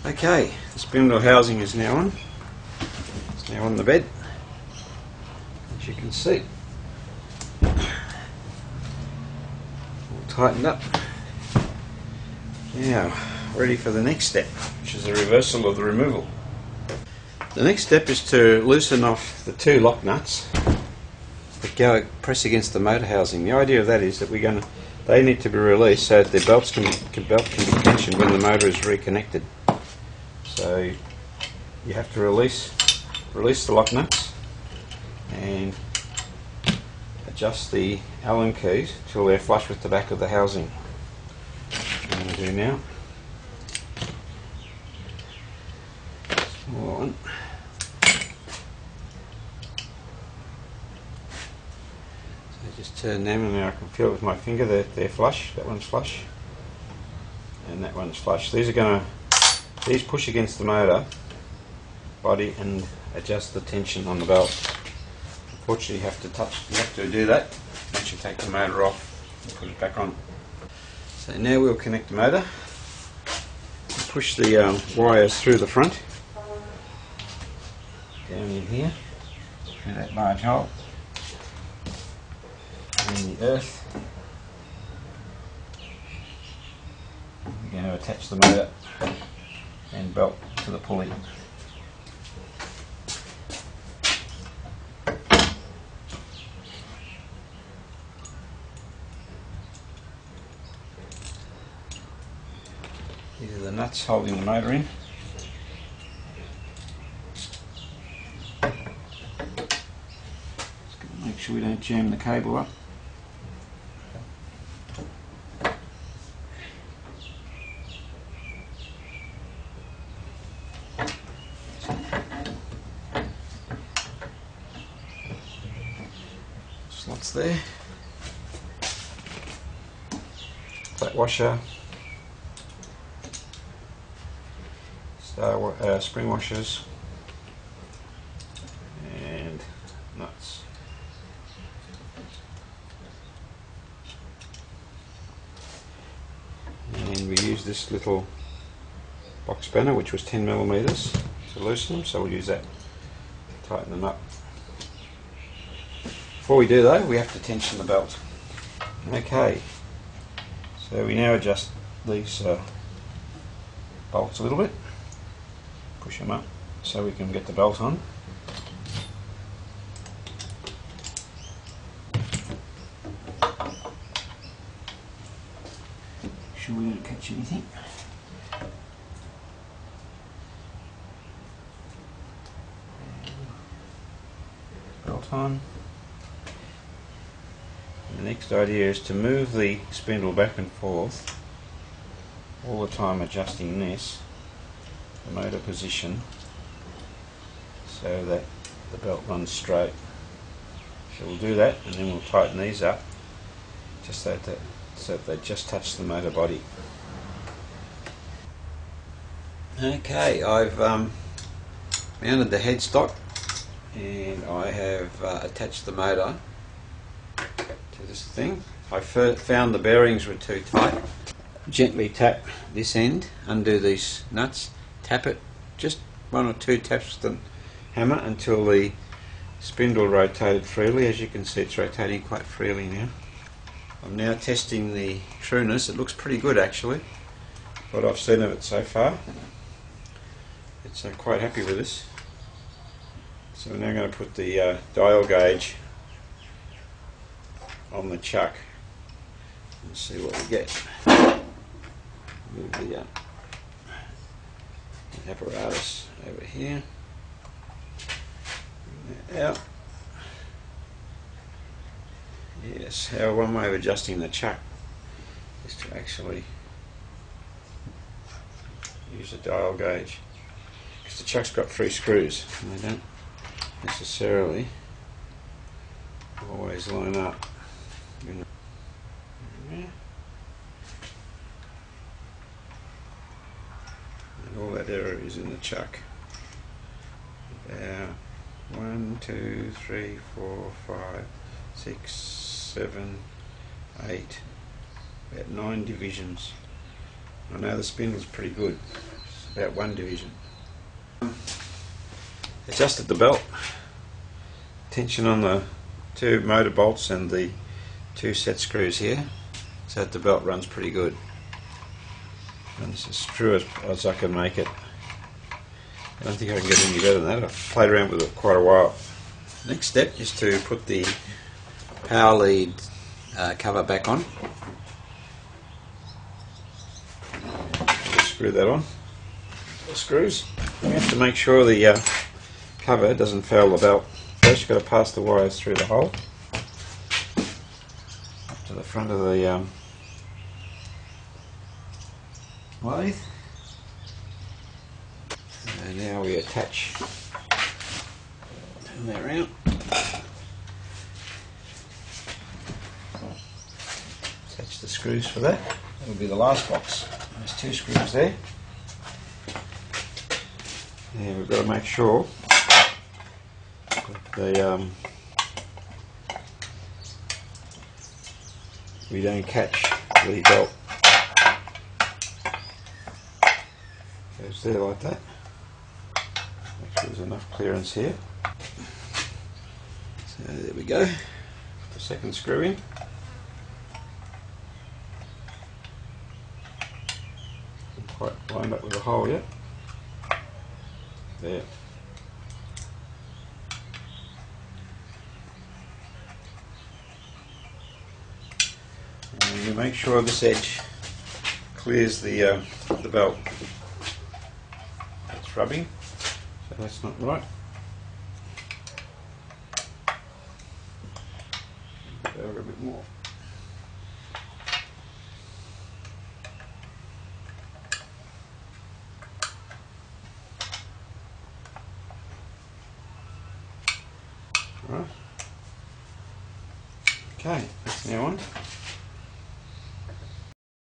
Okay, the spindle housing is now on. It's now on the bed, as you can see. All tightened up. Now, ready for the next step, which is the reversal of the removal. The next step is to loosen off the two lock nuts that press against the motor housing. The idea of that is that they need to be released so that the belt can be tensioned when the motor is reconnected. So you have to release the lock nuts and adjust the Allen keys till they're flush with the back of the housing. Which I'm going to do now. Smaller one. So just turn them and now I can feel it with my finger that they're flush. That one's flush and that one's flush. These push against the motor body and adjust the tension on the belt. Unfortunately, you have to do that once you take the motor off and put it back on. So now we'll connect the motor. Push the wires through the front, down in here, through that large hole, and in the earth. We're going to attach the motor and belt to the pulley. These are the nuts holding the motor in. Just make sure we don't jam the cable up. Slots there. Flat washer. Spring washers and nuts. And we use this little box spanner, which was 10mm, to loosen them, so we'll use that to tighten them up. Before we do though, we have to tension the belt. Okay, so we now adjust these bolts a little bit. Push them up so we can get the belt on. Make sure we don't catch anything. Belt on. And the next idea is to move the spindle back and forth, all the time adjusting this, the motor position, so that the belt runs straight. So we'll do that and then we'll tighten these up just so that they just touch the motor body. Okay, I've mounted the headstock and I have attached the motor to this thing. I found the bearings were too tight. Gently tap this end, undo these nuts, tap it, just 1 or 2 taps with the hammer until the spindle rotated freely. As you can see, it's rotating quite freely now. I'm now testing the trueness. It looks pretty good actually, what I've seen of it so far. It's quite happy with this. So we're now going to put the dial gauge on the chuck and see what we get. Move the apparatus over here. Bring that out. Yes, one way of adjusting the chuck is to actually use a dial gauge, because the chuck's got 3 screws and they don't necessarily always line up. All that error is in the chuck. 1, 2, 3, 4, 5, 6, 7, 8, about 9 divisions. I know the spindle's pretty good. about 1 division. Adjusted the belt, tension on the 2 motor bolts and the 2 set screws here, so that the belt runs pretty good. And this is as true as I can make it. I don't think I can get any better than that. I've played around with it quite a while. Next step is to put the power lead cover back on. Just screw that on. The screws. You have to make sure the cover doesn't foul the belt. First you've got to pass the wires through the hole up to the front of the lathe. And now we attach. Turn that around. Attach the screws for that. That will be the last box. There's 2 screws there. And we've got to make sure that we don't catch the belt. Goes there like that. Make sure there's enough clearance here. So there we go. Put the second screw in. Not quite lined up with the hole yet. There. And you make sure this edge clears the belt. It's rubbing, so that's not right. Go over a bit more. Right. Okay, that's now on.